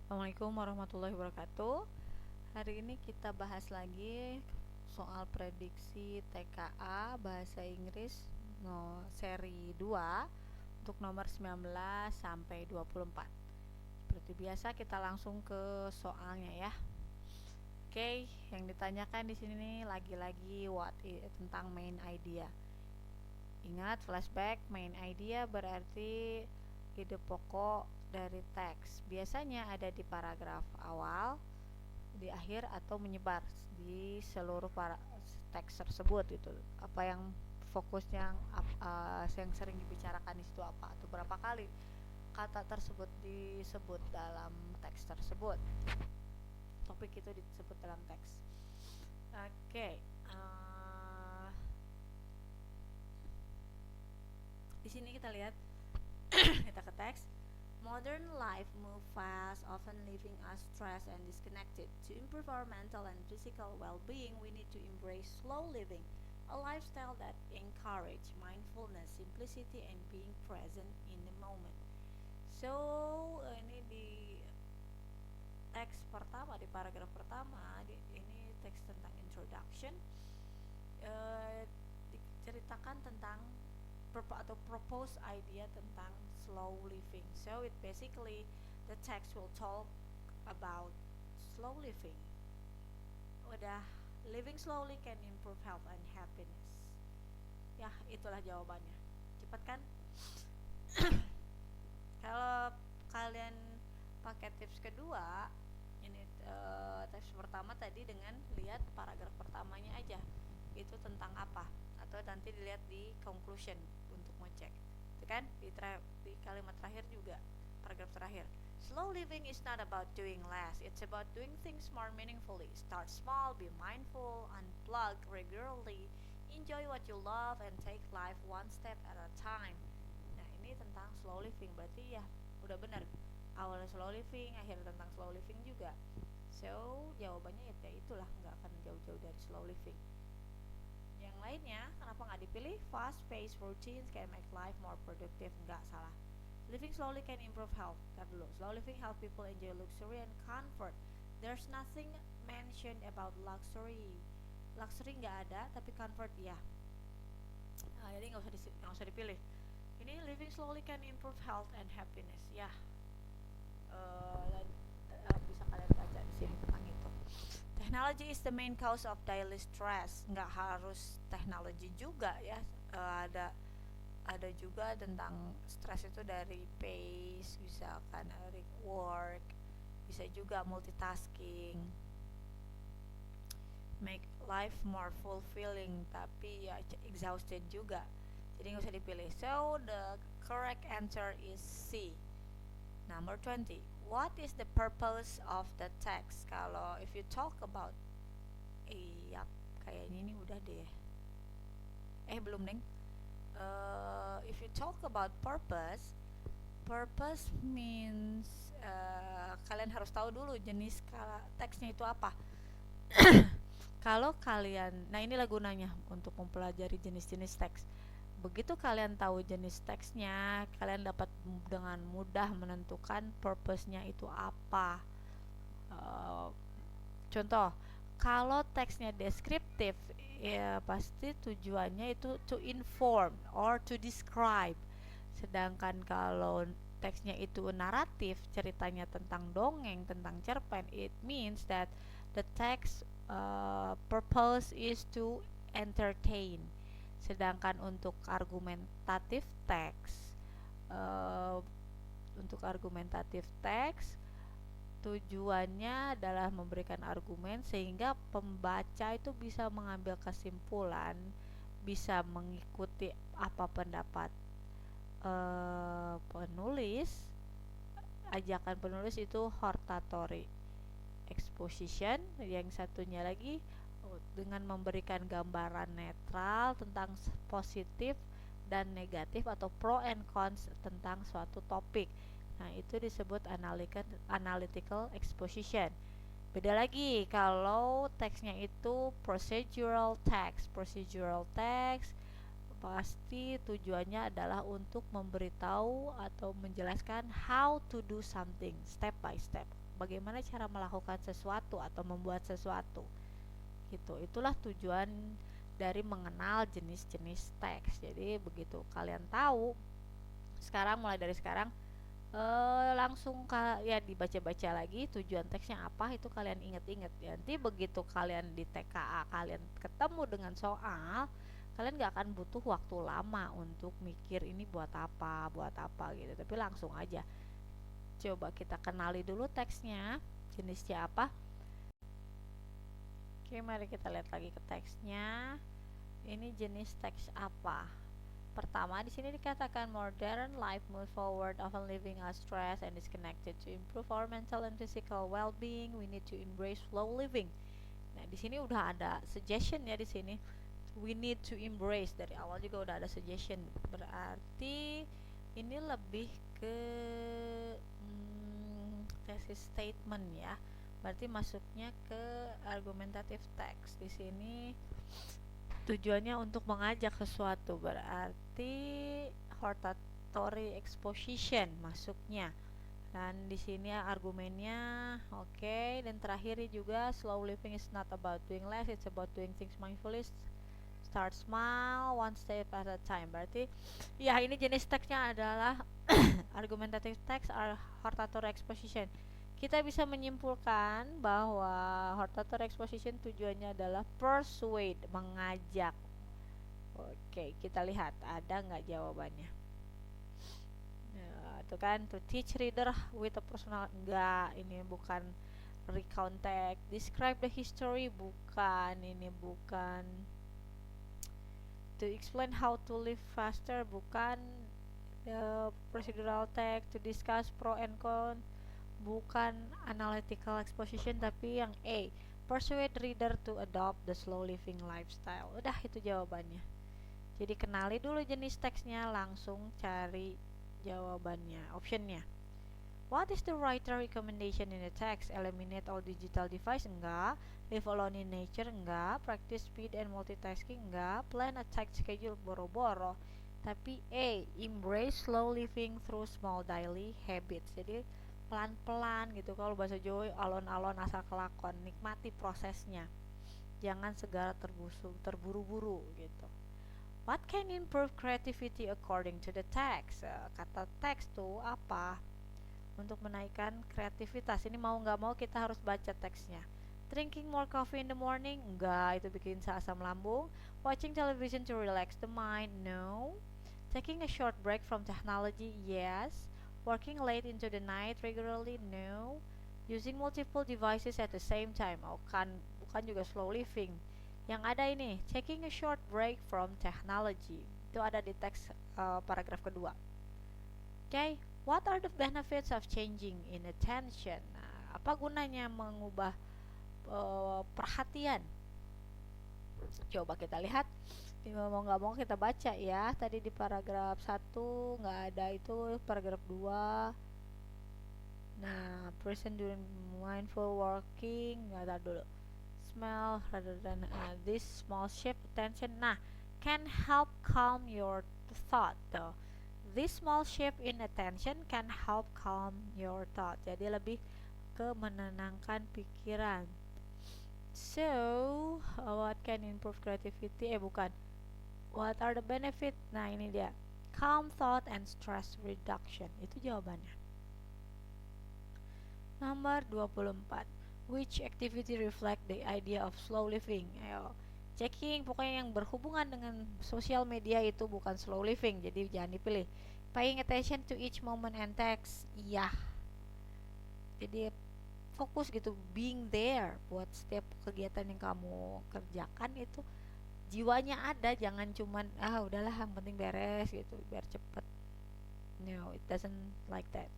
Assalamualaikum warahmatullahi wabarakatuh. Hari ini kita bahas lagi soal prediksi TKA Bahasa Inggris seri 2 untuk nomor 19 sampai 24. Seperti biasa kita langsung ke soalnya ya. Oke, yang ditanyakan di sini lagi-lagi tentang main idea. Ingat, flashback, main idea berarti ide pokok dari teks. Biasanya ada di paragraf awal, di akhir, atau menyebar di seluruh teks tersebut gitu. Apa yang fokusnya yang sering dibicarakan di situ apa, atau berapa kali kata tersebut disebut dalam teks tersebut. Topik itu disebut dalam teks. Oke. Di sini kita lihat kita ke teks. Modern life move fast, often leaving us stressed and disconnected. To improve our mental and physical well-being, we need to embrace slow living, a lifestyle that encourages mindfulness, simplicity, and being present in the moment. So, ini di teks pertama, di paragraf pertama, ini teks tentang introduction. Diceritakan tentang atau propose idea tentang slow living. So it basically the text will talk about slow living. Udah, living slowly can improve health and happiness. Ya, itulah jawabannya. Cepat kan? Kalau kalian pakai tips kedua, ini tips pertama tadi dengan lihat paragraf pertamanya aja. Itu tentang apa? Atau nanti dilihat di conclusion untuk ngecek. Itu kan di kalimat terakhir juga, paragraf terakhir. Slow living is not about doing less, it's about doing things more meaningfully. Start small, be mindful, unplug regularly, enjoy what you love, and take life one step at a time. Nah, ini tentang slow living, berarti ya udah benar. Awalnya slow living, akhir tentang slow living juga. So, jawabannya ya itulah, nggak akan jauh-jauh dari slow living. Yang lainnya, kenapa nggak dipilih? Fast-paced routines can make life more productive. Nggak salah. Living slowly can improve health. Ntar dulu. Slow living help people enjoy luxury and comfort. There's nothing mentioned about luxury. Luxury nggak ada, tapi comfort ya. Nah, jadi nggak usah dipilih. Ini living slowly can improve health and happiness. Ya, bisa kalian baca di sini tentang itu. Technology is the main cause of daily stress. Nggak harus teknologi juga ya. Ada juga tentang stres itu dari pace, misalkan dari work, bisa juga multitasking, make life more fulfilling, tapi ya exhausted juga. Jadi nggak usah dipilih. So the correct answer is C. Number 20. What is the purpose of the text? Kalau if you talk about, iya, kayaknya ini udah deh. Belum neng. If you talk about purpose, purpose means kalian harus tahu dulu jenis teksnya itu apa. Kalau kalian, nah inilah gunanya untuk mempelajari jenis-jenis teks. Begitu kalian tahu jenis teksnya, kalian dapat dengan mudah menentukan purpose-nya itu apa. Contoh, kalau teksnya deskriptif, ya pasti tujuannya itu to inform or to describe. Sedangkan kalau teksnya itu naratif, ceritanya tentang dongeng, tentang cerpen, it means that the text purpose is to entertain. Sedangkan untuk argumentatif teks, tujuannya adalah memberikan argumen sehingga pembaca itu bisa mengambil kesimpulan, bisa mengikuti apa pendapat penulis. Ajakan penulis itu hortatory exposition. Yang satunya lagi dengan memberikan gambaran netral tentang positif dan negatif atau pro and cons tentang suatu topik. Nah, itu disebut analytical exposition. Beda lagi kalau teksnya itu procedural text. Procedural text pasti tujuannya adalah untuk memberitahu atau menjelaskan how to do something step by step. bagaimana cara melakukan sesuatu atau membuat sesuatu gitu. Itulah tujuan dari mengenal jenis-jenis teks. Jadi begitu kalian tahu sekarang, mulai dari sekarang langsung ya dibaca-baca lagi tujuan teksnya apa, itu kalian inget-inget. Nanti begitu kalian di TKA kalian ketemu dengan soal, kalian gak akan butuh waktu lama untuk mikir ini buat apa gitu, tapi langsung aja. Coba kita kenali dulu teksnya, jenisnya apa. Oke, mari kita lihat lagi ke teksnya. Ini jenis teks apa? Pertama, di sini dikatakan modern life move forward, often leaving us stressed and disconnected. To improve our mental and physical well-being, we need to embrace slow living. Nah, di sini udah ada suggestion ya di sini. We need to embrace, dari awal juga udah ada suggestion. Berarti ini lebih ke thesis statement ya. Berarti masuknya ke argumentative text. Di sini tujuannya untuk mengajak sesuatu, berarti hortatory exposition masuknya. Dan di sini argumennya oke. Dan terakhir juga slow living is not about doing less, it's about doing things mindfully. Start small, one step at a time. Berarti ya ini jenis teksnya adalah argumentative text or hortatory exposition. Kita bisa menyimpulkan bahwa hortatory exposition tujuannya adalah persuade, mengajak. Oke, kita lihat ada nggak jawabannya. Nah, itu kan to teach reader with a personal, enggak, ini bukan. Recount text, describe the history, bukan, ini bukan. To explain how to live faster, bukan. The procedural text, to discuss pro and con, bukan. Analytical exposition, tapi yang A, persuade reader to adopt the slow living lifestyle. Udah, itu jawabannya. Jadi kenali dulu jenis teksnya, langsung cari jawabannya, optionnya. What is the writer recommendation in the text? Eliminate all digital device? Enggak. Live alone in nature? Enggak. Practice speed and multitasking? Enggak. Plan a tight schedule? Boro-boro. Tapi A, embrace slow living through small daily habits. Jadi pelan-pelan gitu. Kalau bahasa Jawa, alon-alon asal kelakon. Nikmati prosesnya, jangan segala terburu-buru gitu. What can improve creativity according to the text? Kata teks tuh apa? Untuk menaikkan kreativitas. Ini mau nggak mau kita harus baca teksnya. Drinking more coffee in the morning? Enggak, itu bikin asam lambung. Watching television to relax the mind? No. Taking a short break from technology? Yes. Working late into the night regularly? No. Using multiple devices at the same time? Oh, bukan juga slow living. Yang ada ini, taking a short break from technology. Itu ada di teks paragraf kedua. Okay, what are the benefits of changing in attention? Nah, apa gunanya mengubah perhatian? Coba kita lihat. Mau nggak mau kita baca ya. Tadi di paragraf 1 nggak ada, itu paragraf 2. Nah, present during mindful working, nggak ada dulu. Smell rather than this small shift attention. Nah, can help calm your thought though. This small shift in attention can help calm your thought. Jadi lebih ke menenangkan pikiran. So, what can improve creativity? Bukan. What are the benefits? Nah, ini dia. Calm thought and stress reduction. Itu jawabannya. Nomor 24. Which activity reflect the idea of slow living? Ayo, checking, pokoknya yang berhubungan dengan sosial media itu bukan slow living, jadi jangan dipilih. Paying attention to each moment and text, iya. Jadi fokus gitu, being there buat setiap kegiatan yang kamu kerjakan itu jiwanya ada, jangan cuman udahlah yang penting beres gitu biar cepet. No, it doesn't like that.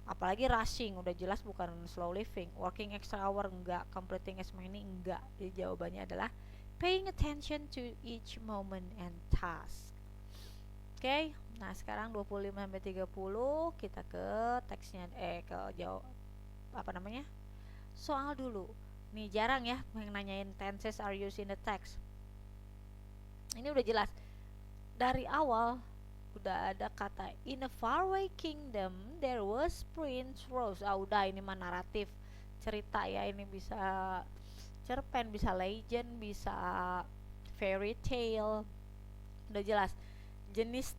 Apalagi rushing, udah jelas bukan slow living. Working extra hour enggak, completing as many enggak. Jadi jawabannya adalah paying attention to each moment and task. Oke, nah sekarang 25-30 kita ke teksnya, ke jawab soal dulu. Nih jarang ya yang nanyain tenses are used in the text. Ini udah jelas dari awal, udah ada kata in a faraway kingdom there was Prince Rose. Udah, ini mah naratif. cerita ya, ini bisa cerpen, bisa legend, bisa fairy tale. Udah jelas jenis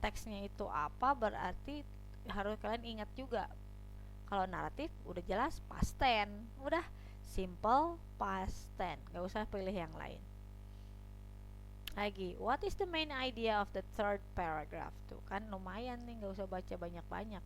teksnya itu apa, berarti harus kalian ingat juga. Kalau naratif udah jelas past tense, udah simple past tense, gak usah pilih yang lain lagi. What is the main idea of the third paragraph? Tuh kan lumayan nih, gak usah baca banyak-banyak.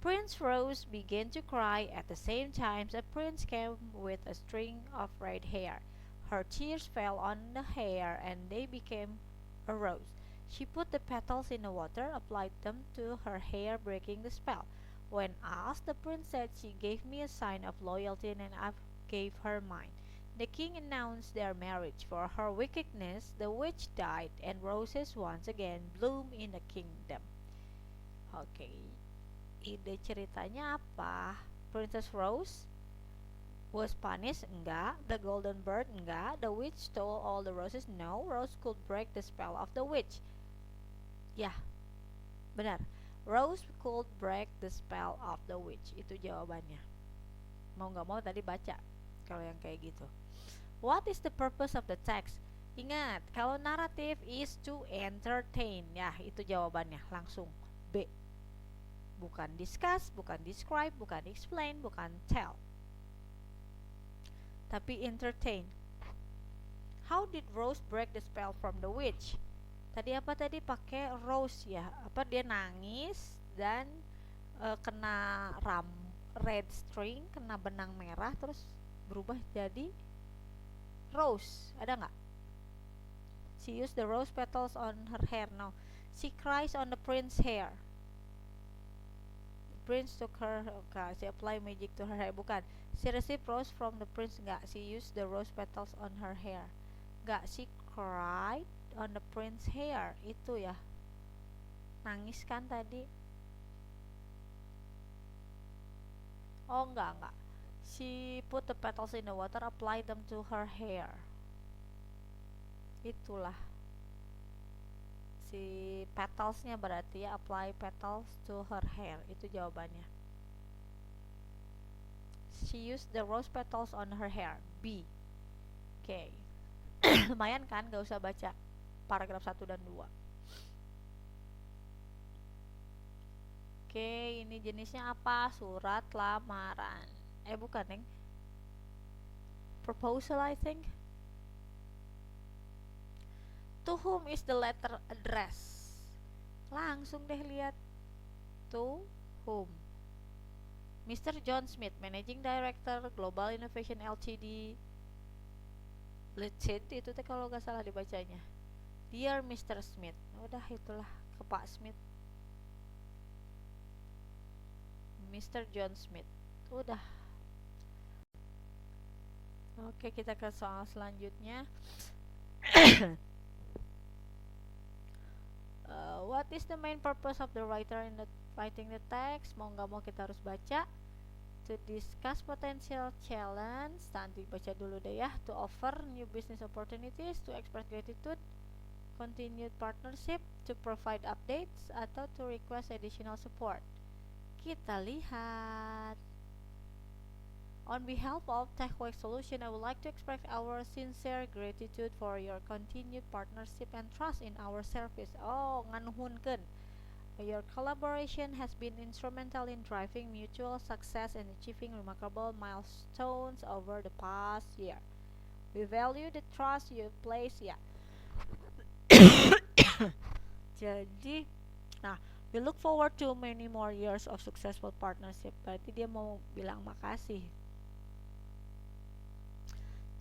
Prince Rose began to cry at the same time a prince came with a string of red hair. Her tears fell on the hair and they became a rose. She put the petals in the water, applied them to her hair, breaking the spell. When asked, the prince said, "She gave me a sign of loyalty and I gave her mine." The king announced their marriage. For her wickedness, the witch died, and roses once again bloom in the kingdom. Oke, ide ceritanya apa? Princess Rose was punished? Enggak. The golden bird? Enggak. The witch stole all the roses? No. Rose could break the spell of the witch. Ya, benar. Rose could break the spell of the witch. Itu jawabannya. Mau nggak mau tadi baca kalau yang kayak gitu. What is the purpose of the text? Ingat, kalau naratif is to entertain. Ya, itu jawabannya langsung B. Bukan discuss, bukan describe, bukan explain, bukan tell, tapi entertain. How did Rose break the spell from the witch? Tadi apa tadi, pakai Rose ya? Apa dia nangis dan kena red string, kena benang merah, terus berubah jadi rose. Ada nggak? She used the rose petals on her hair. No. She cries on the prince's hair. The prince took her. Okay, she applied magic to her hair. Bukan. She received rose from the prince. Nggak. She used the rose petals on her hair. Nggak. She cried on the prince's hair. Itu ya. Nangis kan tadi? Oh, enggak. She put the petals in the water, applied them to her hair. Itulah si petalsnya, berarti ya, apply petals to her hair. Itu jawabannya. She used the rose petals on her hair. B. Oke. Lumayan kan, gak usah baca paragraf 1 dan 2. Oke, ini jenisnya apa? Surat lamaran. Bukan, Neng. Proposal, I think. To whom is the letter address? Langsung deh lihat. To whom? Mr. John Smith, Managing Director Global Innovation Ltd. Legit itu teh kalau nggak salah dibacanya. Dear Mr. Smith. Udah itulah, ke Pak Smith. Mr. John Smith. Udah. Oke, kita ke soal selanjutnya. What is the main purpose of the writer in the writing the text? Mau nggak mau kita harus baca. To discuss potential challenge, nanti baca dulu deh ya. To offer new business opportunities, to express gratitude, continued partnership, to provide updates, atau to request additional support. Kita lihat. On behalf of TechWorks Solution, I would like to express our sincere gratitude for your continued partnership and trust in our service. Oh, nganuhunkeun. Your collaboration has been instrumental in driving mutual success and achieving remarkable milestones over the past year. We value the trust you place ya. Jadi, nah, we look forward to many more years of successful partnership. Berarti dia mau bilang makasih.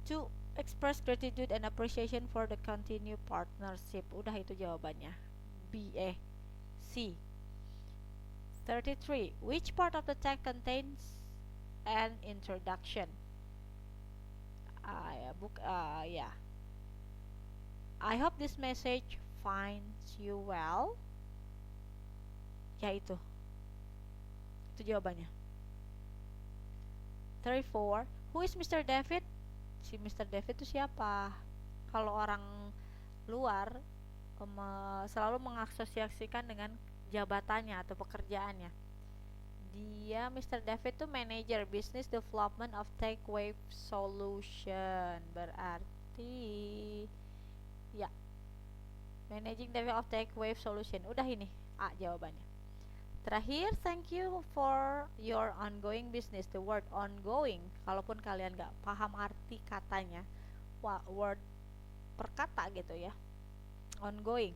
To express gratitude and appreciation for the continued partnership. Udah itu jawabannya. C. 33. Which part of the text contains an introduction? Yeah. I hope this message finds you well. Ya itu. Itu jawabannya. 34. Who is Mr. David? Si Mr. David itu siapa? Kalau orang luar selalu mengasosiasikan dengan jabatannya atau pekerjaannya. dia Mr. David tuh manager business development of TechWave Solution. Berarti ya, managing director of TechWave Solution. Udah ini A jawabannya. Terakhir, thank you for your ongoing business. The word ongoing, kalaupun kalian gak paham arti katanya, word per kata gitu ya, ongoing,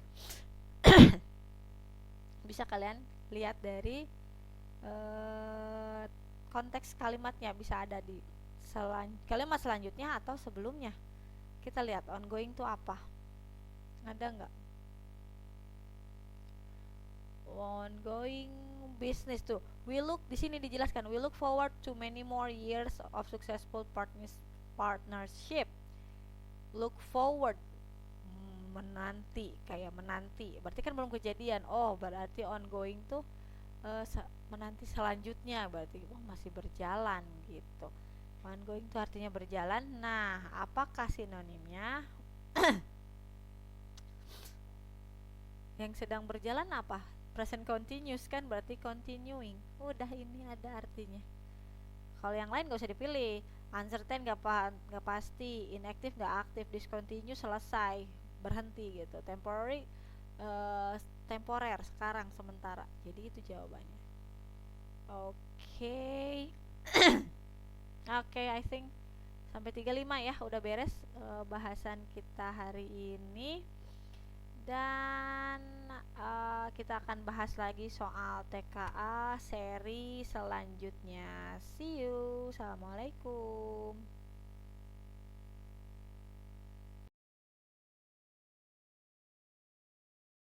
bisa kalian lihat dari konteks kalimatnya, bisa ada di kalimat selanjutnya atau sebelumnya. Kita lihat ongoing itu apa, ada nggak? Ongoing business tuh, we look di sini dijelaskan, we look forward to many more years of successful partnership. Look forward, menanti, kayak menanti, berarti kan belum kejadian. Oh, berarti ongoing tuh menanti selanjutnya, berarti masih berjalan gitu. Ongoing itu artinya berjalan. Nah, apakah sinonimnya? Yang sedang berjalan apa? Present continuous kan, berarti continuing. Udah, ini ada artinya. Kalau yang lain gak usah dipilih. Uncertain gak pasti, inactive gak aktif, discontinuous selesai, berhenti gitu. Temporary temporer, sekarang, sementara. Jadi itu jawabannya. Oke. Oke, I think sampai 35 ya, udah beres bahasan kita hari ini. Dan kita akan bahas lagi soal TKA seri selanjutnya. See you. Assalamualaikum.